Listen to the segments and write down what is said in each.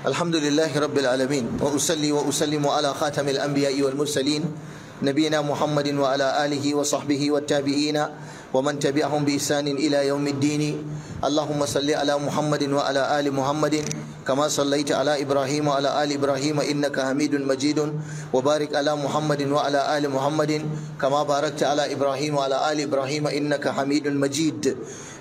الحمد لله رب العالمين وأصلي وأسلم على خاتم الأنبياء والمرسلين نبينا محمد وعلى آله وصحبه والتابعين ومن تبعهم بإحسان إلى يوم الدين اللهم صل على محمد وعلى آل محمد كما صليت على إبراهيم وعلى آل إبراهيم إنك حميد مجيد وبارك على محمد وعلى آل محمد كما باركت على إبراهيم وعلى آل إبراهيم إنك حميد مجيد.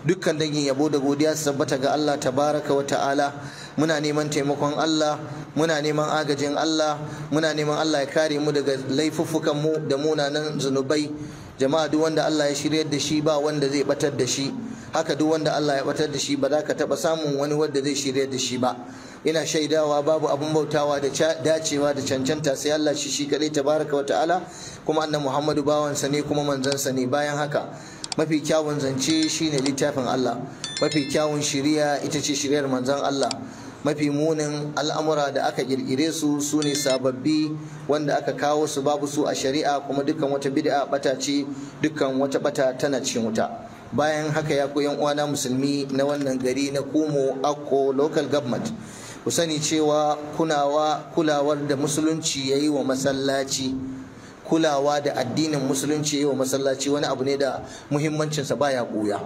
Dukkan dangin yabo da godiya su tabbata ga Allah tabaraka wa ta'ala. Muna neman taimakon Allah, muna neman agajin Allah, muna neman Allah ya kare mu daga laifuffukan mu da munanan zunubai. Jama'a, duk wanda Allah ya shiryar da shi ba wanda zai batar da shi, haka duk wanda Allah ya batar da shi ba za ka taba samun wani wanda zai shiryar da shi ba. Ina shaidawa babu abun bautawa da dacewa da cancanta sai Allah shi kadai tabaraka wa ta'ala, kuma annabi Muhammadu bawansa ne kuma manzansa ne. Bayan haka mafi kyawun zance shine littafin Allah, mafi kyawun shiriya ita ce shiriyar manzon Allah, mafi munin al'amura da aka kirkire su sune sababbi wanda aka kawo su babu su a shari'a, kuma dukkan wata bid'a bata ce, dukkan wata bata tana cikin wuta. Bayan haka ya ku yan uwana musulmi na wannan gari na Kumo Akko local government, ku sani cewa kulawar da musulunci yayi wa masallaci, kulawa da addinin musulunci yayi wa masallaci wani abu ne da muhimmancinsa baya ɓuya.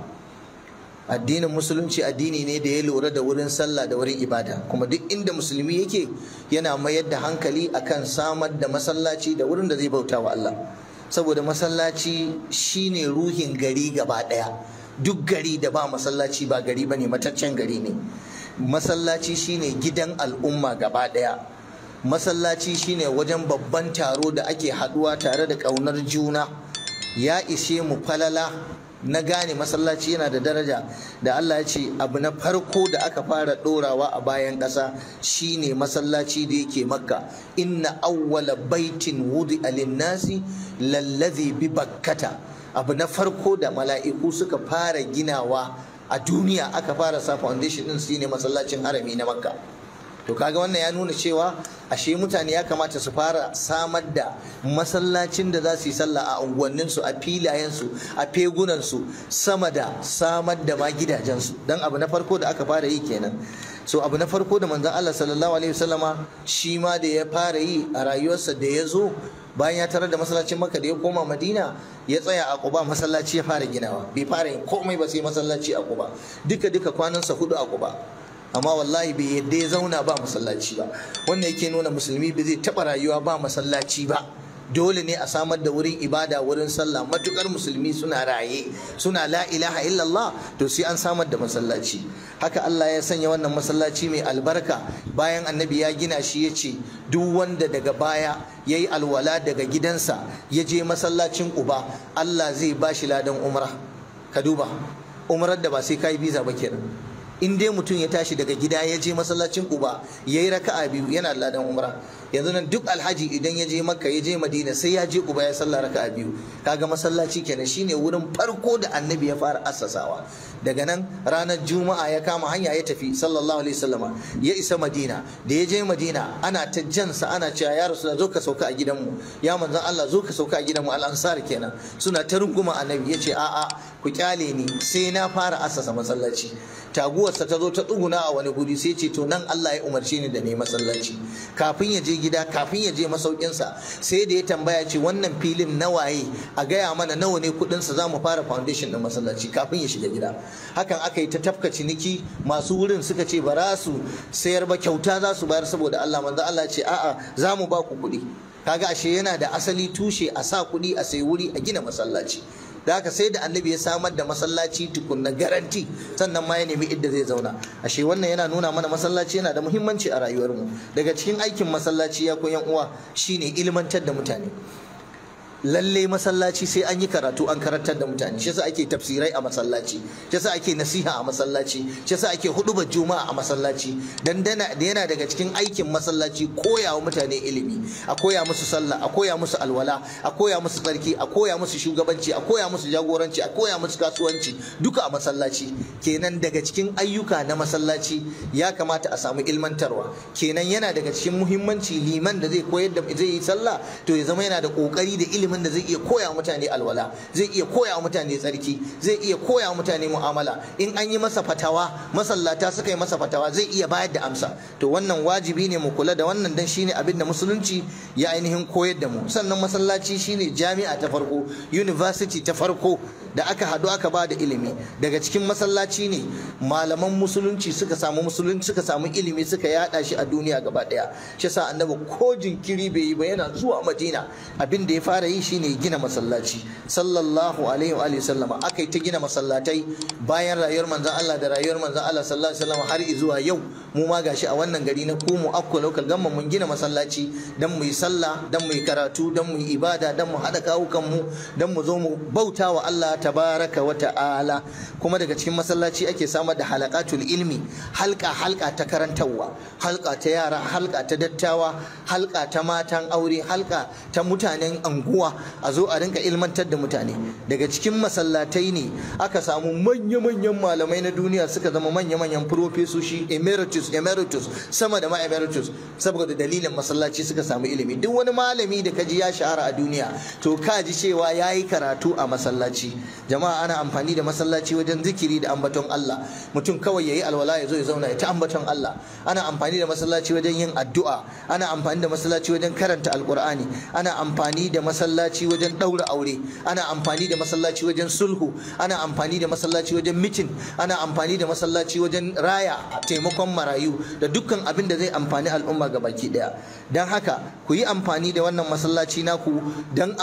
Addinin musulunci addini ne da ya lura da wurin sallah da wurin ibada, kuma duk inda musulmi yake yana mayar da hankali akan samar da masallaci da wurin da zai bauta wa Allah, saboda masallaci shine ruhin gari gaba daya. Duk gari da ba masallaci ba gari bane, mataccen gari ne. Masallaci shine gidan al'umma gaba daya. Masallaci shine wajen babban taro da ake haduwa tare da ƙaunar juna. Ya ishe mu falala na gane masallaci yana da daraja da Allah ya ce abu na farko da aka fara ɗorawa a bayan ƙasa shine masallaci da yake Makka. Inna awwala baitin wudi'a lin-nasi lallazi bi Bakkata. Abu na farko da mala'iku suka fara ginawa a duniya, aka fara sa foundation din shine masallacin harami na Makka. To kaga wannan ya nuna cewa ashe mutane ya kamata su fara samar da masallacin da za su yi sallah a unguwanninsu, a filayensu, a fegunansu, sama da samar da ma gidajensu. Dan abu na farko da aka fara yi kenan. So abu na farko da manzon Allah sallallahu alaihi wasallama shi ma da ya fara yi a rayuwarsa da ya zo bayan ya tarar da masallacin Makka, da ya koma Madina ya tsaya a Quba, masallaci ya fara ginawa. Bai fara yin komai ba sai masallaci a Quba. Duka kwanansa 4 a Quba. Amma wallahi bai yadda ya zauna ba masallaci ba. Wannan yake nuna musulmi bai zai taɓa rayuwa ba masallaci ba. Dole ne a samar da wurin ibada, wurin sallah. Matukar musulmi suna raye, suna la ilaha illallah, to sai an samar da masallaci. Haka Allah ya sanya wannan masallaci mai albarka. Bayan annabi ya gina shi, ya ce duk wanda daga baya ya yi alwala daga gidansa ya je masallacin Quba, Allah zai ba shi ladan umra. Ka duba, umrar da ba sai ka yi biza ba kenan. In dai mutum ya tashi daga gida ya je masallacin Quba yayi raka'a 2 yana da ladan umra. Yanzu nan duk alhaji idan ya je Makka ya je Madina sai ya je Quba ya salla raka'a 2. Kaga masallaci kenan shine wurin farko da annabi ya fara assasawa. Daga nan ranar Juma'a ya kama hanya ya tafi sallallahu alaihi wasallama, ya isa Madina. Da ya je Madina ana ta jansa ana cewa ya Rasulullah zo ka sauka a gidanmu, ya manzon Allah zo ka sauka a gidanmu. Al-Ansar kenan suna ta runguma annabi. Yace a'a ku kyale ni sai na fara assasa masallaci. Taguwarsa ta zo ta tsuguna a wani guri, sai ce to nan Allah ya umarce ni da ne masallaci. Kafin ya je gida, kafin ya je masaukinsa, sai da ya tambaya ce wannan filin nawaye, a gaya mana nawa ne kudinsa za mu fara foundation din masallaci kafin ya shiga gida. Hakan aka yi ta tafka ciniki. Masu wurin suka ce ba za su sayar ba, kyauta za su bayar saboda Allah. Manzo Allah ce a'a za mu ba ku kuɗi. Kaga ashe yana da asali tushe a sa kuɗi a sayi wuri a gina masallaci. Da haka sai da annabi ya samar da masallaci tukunna garanti, sannan ma ya nemi idda zai zauna. Ashe wannan yana nuna mana masallaci yana da muhimmanci a rayuwarmu. Daga cikin aikin masallaci ya koyan uwa shine ilmantar da mutane. Lalle masallaci sai an yi karatu, an karantar da mutane. Shi yasa ake tafsirai a masallaci, shi yasa ake nasiha a masallaci, shi yasa ake hudubar juma'a a masallaci. Dan yana daga cikin aikin masallaci koya wa mutane ilimi, a koya musu sallah, a koya musu alwala, a koya musu tsarki, a koya musu shugabanci, a koya musu jagoranci, a koya musu kasuwanci, duka a masallaci. Kenan daga cikin ayyuka na masallaci ya kamata a samu ilmantarwa. Kenan yana daga cikin muhimmanci liman da zai koyar da zai yi sallah to ya zama yana da kokari da ilimi ilimin da zai iya koya wa mutane alwala, zai iya koya wa mutane tsarki, zai iya koya wa mutane mu'amala. In an yi masa fatawa, masallata suka yi masa fatawa, zai iya bayar da amsa. To wannan wajibi ne mu kula da wannan, dan shine abin da musulunci ya ainihin koyar da mu. Sannan masallaci shine jami'a ta farko, university ta farko da aka hadu aka ba da ilimi. Daga cikin masallaci ne malaman musulunci suka samu ilimi, suka yada shi a duniya gaba daya. Shi yasa annabi ko jinkiri bai yi ba, yana zuwa Madina abin da ya fara yi shine gina masallaci sallallahu alaihi wa sallama. Aka yi ta gina masallatai bayan rayuwar manzon Allah da rayuwar manzon Allah sallallahu alaihi wasallam har zuwa yau. Mu ma gashi a wannan gari na Kumu Akko local government mun gina masallaci dan mu yi sallah, dan mu yi karatu, dan mu yi ibada, dan mu hada kawukan mu, dan mu zo mu bauta wa Allah tabaraka wa ta'ala. Kuma daga cikin masallaci ake samar da halaqatul ilmi, halka ta karantarwa, halka ta yara, halka ta dattawa, halka ta matan aure, halka ta mutanen anguwa, a zo a rinka ilmantar da mutane. Daga cikin masallatai ne aka samu manya-manyan malamai na duniya suka zama manya-manyan profesoshi, emeritus sama da ma emeritus, saboda dalilin masallaci suka samu ilimi. Duk wani malami da kaji ya shahara a duniya to kaji cewa yayi karatu a masallaci. Jama'a, ana amfani da masallaci wajen zikiri da ambaton Allah. Mutum kawai yayi alwala ya zo ya zauna ya ta ambaton Allah. Ana amfani da masallaci wajen yin addu'a, ana amfani da masallaci wajen karanta alqur'ani, ana amfani da masallaci wajen daura aure, ana amfani da masallaci wajen sulhu, ana amfani da masallaci wajen mitin, ana amfani da masallaci wajen raya taimakon marayu da dukkan abin da zai amfani al'umma gabaki daya. Dan haka ku yi amfani da wannan masallaci naku dan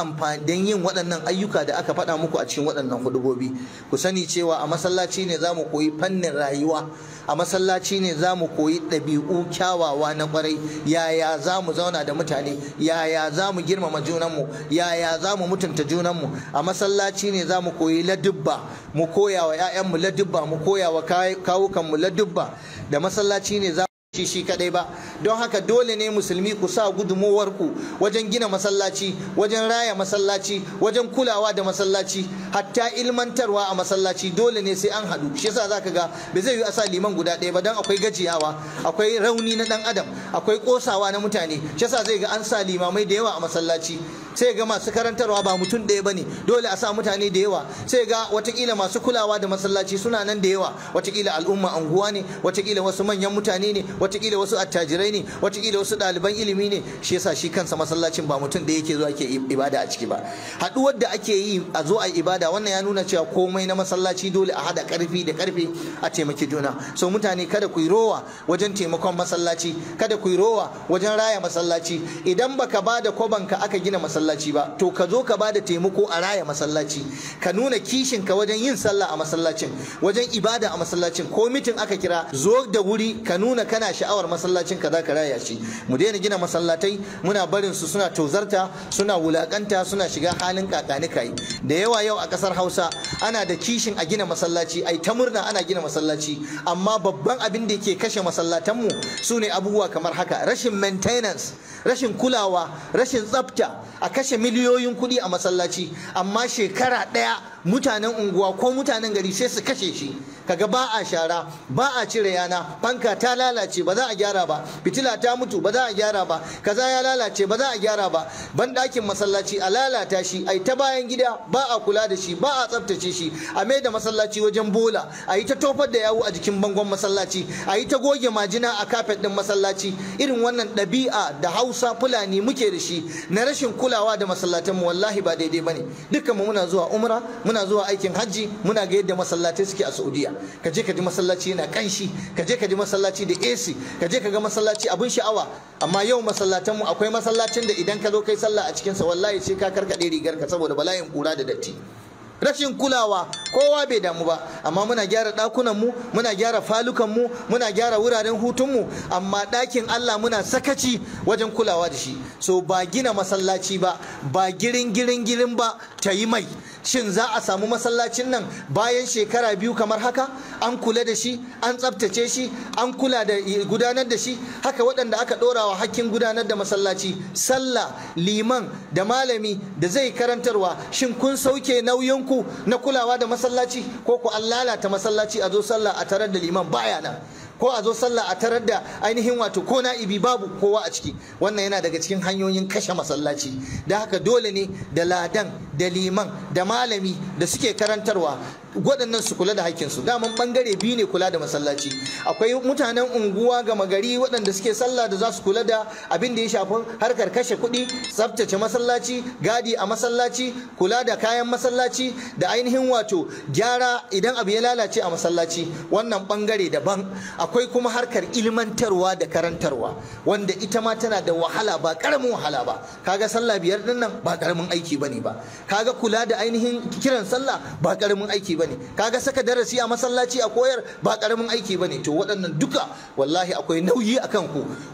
yin waɗannan ayyuka da aka faɗa muku a cikin waɗannan hudubobi. Ku sani cewa a masallaci ne za mu koyi fannin rayuwa, a masallaci ne za mu koyi ɗabi'u kyawawa na ƙwarai, yaya za mu zauna da mutane, yaya za mu girmama junanmu, yaya za mu mutunta junanmu. A masallaci ne za mu koyi ladubba, mu koya wa 'ya'yanmu ladubba, mu koya wa kawukanmu ladubba. Da masallaci ne za shi kadai ba. Don haka dole ne musulmi ku sa gudunmuwarku wajen gina masallaci, wajen raya masallaci, wajen kulawa da masallaci, hatta ilmantarwa a masallaci dole ne sai an haɗu. Shi yasa zaka ga bai zai yi a sa liman guda ɗaya ba, dan akwai gajiyawa, akwai rauni na dan adam, akwai kosawa na mutane. Shi yasa zai ga an sa limamai da yawa a masallaci. Sai ga masu karantarwa ba mutum ɗaya bane, dole a sa mutane da yawa. Sai ga watakila masu kulawa da masallaci suna nan da yawa, watakila al'umma anguwa ne, watakila wasu manyan mutane ne, watakila wasu attajirai ne, watakila wasu ɗaliban ilimi ne. Shi yasa shi kansa masallacin ba mutum da yake zuwa ke ibada a ciki ba. Haɗuwar da ake yi a zo a ibada, wannan ya nuna cewa komai na masallaci dole a haɗa ƙarfi da ƙarfi a taimaki juna. So mutane kada ku yi rowa wajen taimakon masallaci, kada ku yi rowa wajen raya masallaci. Idan baka ba da kwabanka aka gina masallaci ba, to ka zo ka ba da taimako a raya masallaci, ka nuna kishinka wajen yin sallah a masallacin, wajen ibada a masallacin. Ko mitin aka kira, zo da wuri ka nuna kana sha'awar masallacin ka za ka raya shi. Mu daina gina masallatai muna barin su suna tozarta, suna wulakanta, suna shiga halin kakani kai. Da yawa yau a kasar Hausa ana da kishin a gina masallaci, ai ta murna ana gina masallaci, amma babban abin da yake kashe masallatanmu su ne abubuwa kamar haka: rashin maintenance, rashin kulawa, rashin tsafta. A kashe miliyoyin kuɗi a masallaci, amma shekara ɗaya mutanen unguwa ko mutanen gari sai su kashe shi. Kaga ba a shara, ba a cire yana, fanka ta lalace ba za a gyara ba, fitila ta mutu ba za a gyara ba, kaza ya lalace ba za a gyara ba, banɗakin masallaci a lalata shi, ai ta bayan gida ba a kula da shi, ba a tsaftace shi, a mai da masallaci wajen bola, a yi ta tofar da yawu a jikin bangon masallaci, a yi ta goge majina a kafet ɗin masallaci. Irin wannan ɗabi'a da Hausa Fulani muke da shi na rashin kulawa da masallatanmu, wallahi ba daidai bane. Dukkanmu muna zuwa umra, muna zuwa aikin hajji, muna ga yadda masallatai suke a Saudiya. Ka je ka ji masallaci yana kanshi, ka je ka ji masallaci da AC, ka je ka ga masallaci abin sha'awa. Amma yau masallatanmu, akwai masallacin da idan ka zo kai sallah a cikinsa wallahi sai ka karkaɗe rigarka saboda bala'in kura da datti. Rashin kulawa, kowa bai damu ba, amma muna gyara ɗakunanmu, muna gyara falukanmu, muna gyara wuraren hutunmu, amma ɗakin Allah muna sakaci wajen kulawa da shi. So ba gina masallaci ba, ba girin ba ta yi mai. Shin za a samu masallacin nan bayan shekara biyu kamar haka? An kula da shi, an tsaftace shi, an kula da gudanar da shi. Haka waɗanda aka ɗora wa hakkin gudanar da masallaci, sallah, liman da malami da zai karantarwa, shin kun sauke nauyinku na kulawa da masallaci, ko ku an lalata masallaci a zo sallah a tarar da liman baya nan, ko a zo sallah a tarar da ainihin wato ko na'ibi babu kowa a ciki. Wannan yana daga cikin hanyoyin kashe masallaci. Da haka dole ne da ladan da liman da malami da suke karantarwa waɗannan su kula da haƙƙinsu. Daman ɓangare biyu ne kula da masallaci. Akwai mutanen unguwa gama gari waɗanda suke sallah da za su kula da abin da ya shafi harkar kashe kuɗi, tsaftace masallaci, gadi a masallaci, kula da kayan masallaci da ainihin wato gyara idan abu ya lalace a masallaci. Wannan ɓangare daban. Akwai kuma harkar ilmantarwa da karantarwa wanda ita ma tana da wahala, ba ƙaramin wahala ba. Kaga sallah biyar ɗin nan ba ƙaramin aiki bane ba. Kaga kula da ainihin kiran sallah ba ƙaramin aiki bane. Kaga saka darasi a masallaci a koyar ba karamin aiki bane. To waɗannan duka wallahi akwai nauyi akan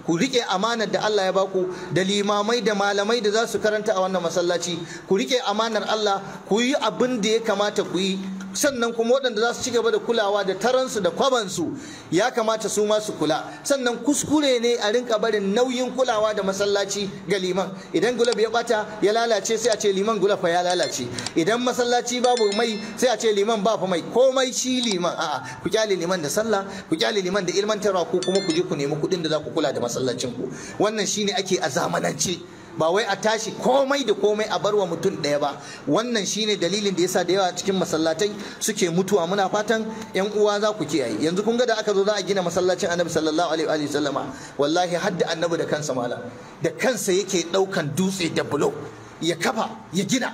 ku rike amanar da Allah ya baku, da limamai da malamai da za su karanta a wannan masallaci. Ku rike amanar Allah, ku yi abin da ya kamata ku yi. Sannan kuma waɗanda za su ci gaba da kulawa da taransu da kwabansu ya kamata su ma su kula. Sannan kuskure ne a rinka barin nauyin kulawa da masallaci ga liman. Idan gulab ya bata ya lalace sai a ce liman gulab fa ya lalace. Idan masallaci babu mai sai a ce liman ba fa mai. Komai shi liman. A'a, ku kyale liman da sallah, ku kyale liman da ilmantarwa, ko kuma ku je ku nemi kuɗin da za ku kula da masallacin ku. Wannan shine ake a zamanance. Ba wai a tashi komai da komai a barwa mutum ɗaya ba. Wannan shine dalilin da yasa da yawa cikin masallatai suke mutuwa. Muna fatan yan uwa za ku kiyaye. Yanzu kun ga da aka zo za a gina masallacin Annabi sallallahu alaihi wa sallama, wallahi hadda Annabi da kansa malam da kansa yake ɗaukan dutse da bulo ya kafa ya gina,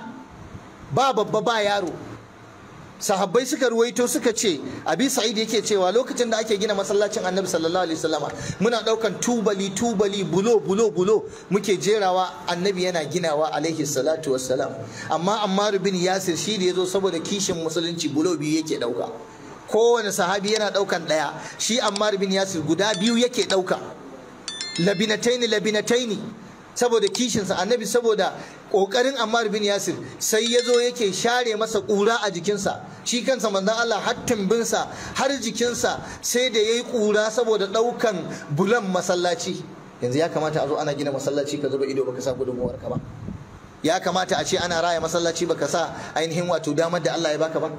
ba babba ba yaro. Sahabbai suka ruwaito suka ce, Abi Sa'id yake cewa lokacin da ake gina masallacin Annabi sallallahu alaihi wasallama muna daukan tubali bulo muke jerawa, Annabi yana ginawa alaihi salatu wassalam. Amma Ammar bin Yasir shi da yazo saboda kishin musulunci bulo biyu yake dauka. Kowane sahabi yana daukan daya, shi Ammar bin Yasir guda biyu yake dauka. Labinataini saboda kishinsa. Annabi saboda kokarin Ammar bin Yasir sai ya zo yake share masa ƙura a jikinsa. Shi kansa manzon Allah har tumbinsa har jikinsa sai da yayi ƙura saboda ɗaukan bulan masallaci. Yanzu ya kamata a zo ana gina masallaci ka zuba ido baka sa gudunmuwar ka ba. Ya kamata a ce ana raya masallaci baka sa ainihin wato damar da Allah ya baka ba.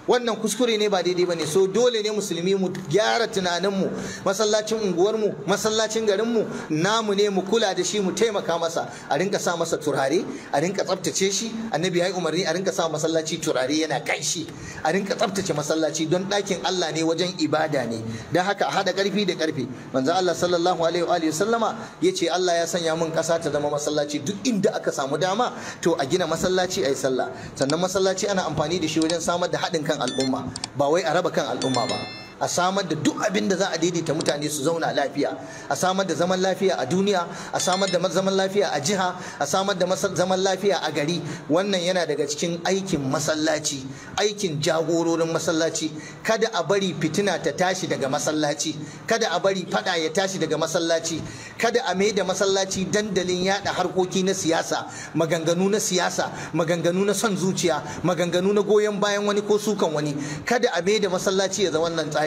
Wannan kuskure ne, ba daidai bane. So dole ne musulmi mu gyara tunaninmu. Masallacin unguwarmu, masallacin garinmu namu ne, mu kula da shi, mu taimaka masa, a rinka sa masa turare, a rinka tsaftace shi. Annabi ya yi umarni a rinka sa masallaci turare yana kanshi, a rinka tsaftace masallaci don ɗakin Allah ne, wajen ibada ne. Don haka a haɗa ƙarfi da ƙarfe. Manzo Allah sallallahu alaihi wa sallama ya ce Allah ya sanya mun ƙasa ta zama masallaci. Duk inda aka samu dama to a gina masallaci a yi sallah. Sannan masallaci ana amfani da shi wajen samar da haɗin kan al'umma, ba wai a raba kan al'umma ba. A samar da duk abin da za a daidaita mutane su zauna lafiya, a samar da zaman lafiya a duniya, a samar da zaman lafiya a jiha, a samar da zaman lafiya a gari. Wannan yana daga cikin aikin masallaci, aikin jagororin masallaci. Kada a bari fitina ta tashi daga masallaci, kada a bari fada ya tashi daga masallaci, kada a mai da masallaci dandalin yada harkoki na siyasa, maganganu na siyasa, maganganu na son zuciya, maganganu na goyon bayan wani ko sukan wani. Kada a mai da masallaci ya zama wannan tsari.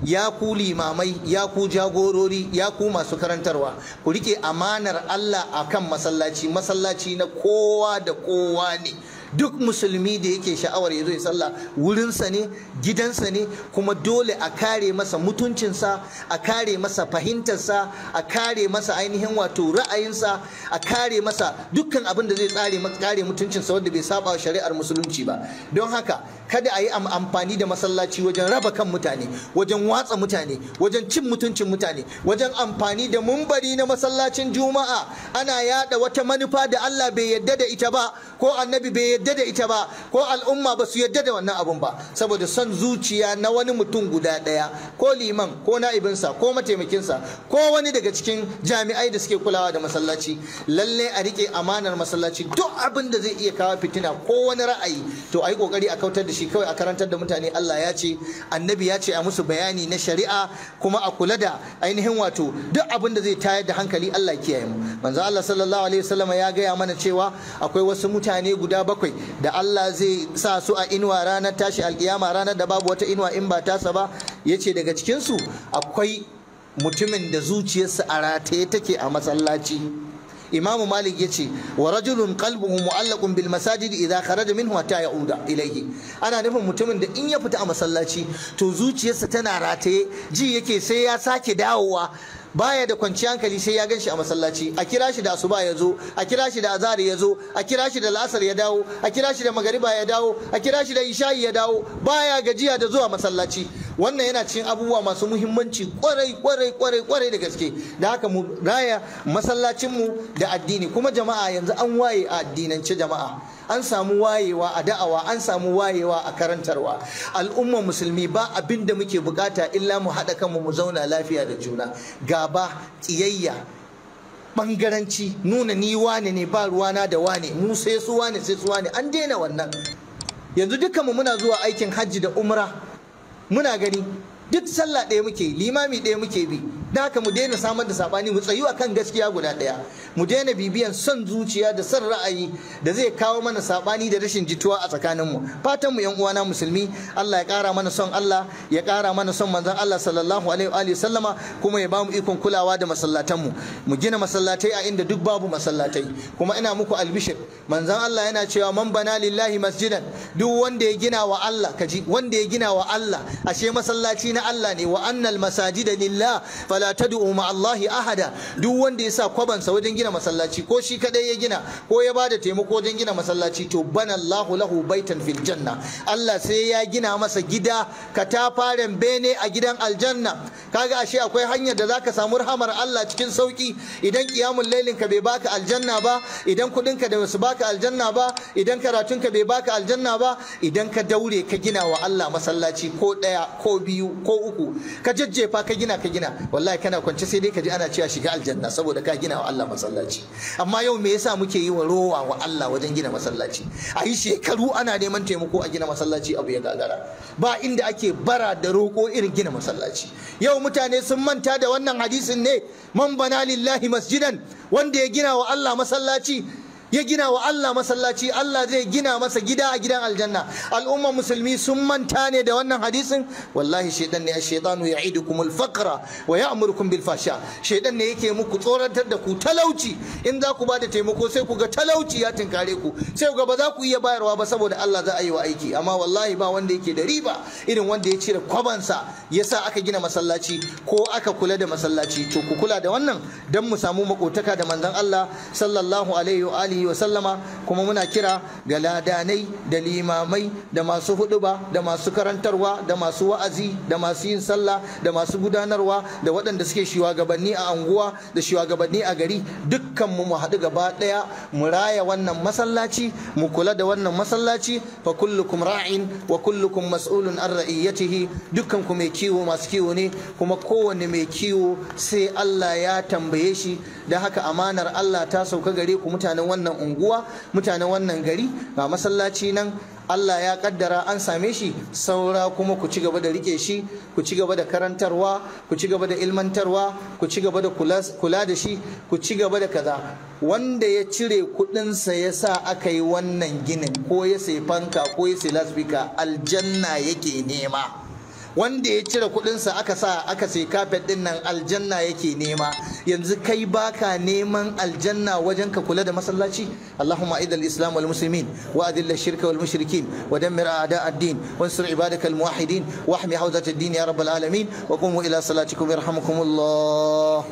Ya ku limamai, ya ku jagorori, ya ku masu karantarwa, ku rike amanar Allah akan masallaci. Masallaci na kowa da kowa ne. Duk musulmi da yake sha'awar ya zo ya sallah wurinsa ne, gidansa ne, kuma dole a kare masa mutuncinsa, a kare masa fahimtarsa, a kare masa ainihin wato ra'ayinsa, a kare masa dukkan abin da zai tsare mutuncinsa wanda bai saba wa shari'ar musulunci ba. Don haka kada a yi amfani da masallaci wajen raba kan mutane, wajen watsa mutane, wajen cin mutuncin mutane, wajen amfani da mumbari na masallacin juma'a ana yada wata manufa da Allah bai yadda da ita ba, ko annabi bai yadda da ita ba, ko al'umma ba su yadda da wannan abun ba, saboda son zuciya na wani mutum guda ɗaya, ko liman ko na'ibinsa ko mataimakinsa ko wani daga cikin jami'ai da suke kulawa da masallaci. Lalle a rike amanar masallaci. Duk abin da zai iya kawo fitina ko wani ra'ayi to a yi kokari a kautar da shi, kawai a karantar da mutane Allah ya ce, annabi ya ce, a musu bayani na shari'a, kuma a kula da ainihin wato duk abin da zai tayar da hankali. Allah kiyaye mu. Manzo Allah sallallahu alaihi wasallam ya gaya mana cewa akwai wasu mutane guda 7 da Allah zai sa su a inuwa ranar tashi alkiyama, ranar da babu wata inuwa in ba tasa ba. Yace daga cikin su akwai mutumin da zuciyarsa a rataye take a masallaci, Imamu Malik yace wa rajulun qalbuhu mu'allaqun bil masajid idza kharaja minhu hatta ya'uda ilayhi. Ana nufin mutumin da in ya fita a masallaci to zuciyarsa tana rataye, ji yake sai ya sake dawowa, baya da kwanciyar hankali sai ya ganshi a masallaci. A kira shi da asuba ya zo, a kira shi da azhar ya zo, a kira shi da la'asar ya dawo, a kira shi da magariba ya dawo, a kira shi da isha'i ya dawo, baya gajiya da zuwa masallaci. Wannan yana cikin abubuwa masu muhimmanci kwarai da gaske. Da haka mu raya masallacin mu da addini. Kuma jama'a yanzu an waye a addinance jama'a. An samu wayewa a da'awa, an samu wayewa a karantarwa. Al'ummar musulmi ba abin da muke bukata illa mu haɗa kanmu mu zauna lafiya da juna. Gaba, ƙiyayya, bangaranci, nuna ni wane ne ba ruwana da wane, mu sai su wane an daina wannan. Yanzu dukkanmu muna zuwa aikin hajji da umra, muna gani duk sallah ɗaya muke, limami ɗaya muke bi. Da haka mu daina samar da sabani, mu tsayu akan gaskiya guda ɗaya, mu daina bibiyan son zuciya da son ra'ayi da zai kawo mana sabani da rashin jituwa a tsakaninmu. Fatan mu yan uwana musulmi, Allah ya ƙara mana son Allah, ya ƙara mana son manzon Allah sallallahu alaihi wa sallama, kuma ya bamu ikon kulawa da masallatanmu. Mu gina masallatai a inda duk babu masallatai. Kuma ina muku albishir, manzon Allah yana cewa man bana lillahi masjidan, duk wanda ya gina wa Allah, kaji wanda ya gina wa Allah, ashe masallaci na Allah ne. Wa annal masajida lillah fala tad'u ma Allahi ahada. Duk wanda ya sa kwabansa wajen gina masallaci, ko shi kadai ya gina ko ya bada taimako wajen gina masallaci, to bana Allahu lahu baitan fil janna. Allah sai ya gina masa gida, katafaren bene a gidan aljanna. Kaga ashe akwai hanyar da zaka samu rahamar Allah cikin sauki. Idan qiyamul lailin ka bai baka aljanna ba, idan kudin ka da wasu baka aljanna ba, idan karatun ka bai baka aljanna ba, idan ka daure ka gina wa Allah masallaci ko daya ko biyu ko uku, ka jajjefa ka gina wallahi kana kwance sai dai ka ji ana cewa shiga aljanna saboda ka gina wa Allah masallaci. Amma yau me yasa muke yi wa rowa wa Allah wajen gina masallaci? A yi shekaru ana neman taimako a gina masallaci, abu ya gagara. Ba inda ake bara da roƙo irin gina masallaci. Yau mutane sun manta da wannan hadisin ne, man bana lillahi masjidan, wanda ya gina wa Allah masallaci, ya gina wa Allah masallaci, Allah zai gina masa gida a gidan aljanna. Al'ummar musulmi sun manta ne da wannan hadisin. Wallahi shaitan ne, ash-shaytanu ya'idukumul faqra wa ya'murukum bil fahsha. Shaitan ne yake muku tsoratar da ku talauci. In za ku bada taimako sai ku ga talauci ya tinkare ku, sai ku ga ba za ku iya bayarwa ba saboda Allah za a yi wa aiki. Amma wallahi ba wanda yake da riba irin wanda ya cire kwabansa yasa aka gina masallaci ko aka kula da masallaci. To ku kula da wannan dan mu samu makotaka da manzon Allah sallallahu alaihi wa alihi wa sallama. Kuma muna kira ga ladanai da limamai da masu huduba da masu karantarwa da masu wa'azi da masu yin sallah da masu gudanarwa da waɗanda suke shugabanni a anguwa da shugabanni a gari, dukkan mu haɗu gaba ɗaya mu raya wannan masallaci, mu kula da wannan masallaci. Fa kullukum ra'in wa kullukum mas'ulun an ra'iyatihi. Dukkan ku mai kiwo, masu kiwo ne, kuma kowanne mai kiwo sai Allah ya tambaye shi. Da haka amanar Allah ta sauka gare ku mutanen wannan unguwa, mutanen wannan gari. Ga masallaci nan Allah ya kaddara an same shi, saura kuma ku ci gaba da rike shi, ku ci gaba da karantarwa, ku ci gaba da ilmantarwa, ku ci gaba da kula da shi, ku ci gaba da kaza. Wanda ya cire kudinsa ya sa aka yi wannan ginin, ko ya sai fanka ko ya sai lasfika, aljanna yake nema. Wanda ya cire kudinsa aka sai kafet din nan, aljanna yake nema. Yanzu kai baka neman aljanna wajen ka kula da masallaci? Allahumma a'id al-islam wal muslimin wa adil ash-shirka wal mushrikin wa dammir a'da' ad-din wansur ibadaka al-muwahhidin wa ahmi hawzat ad-din ya rabbal alamin. Wa qumu ila salatikum yarhamukumullah.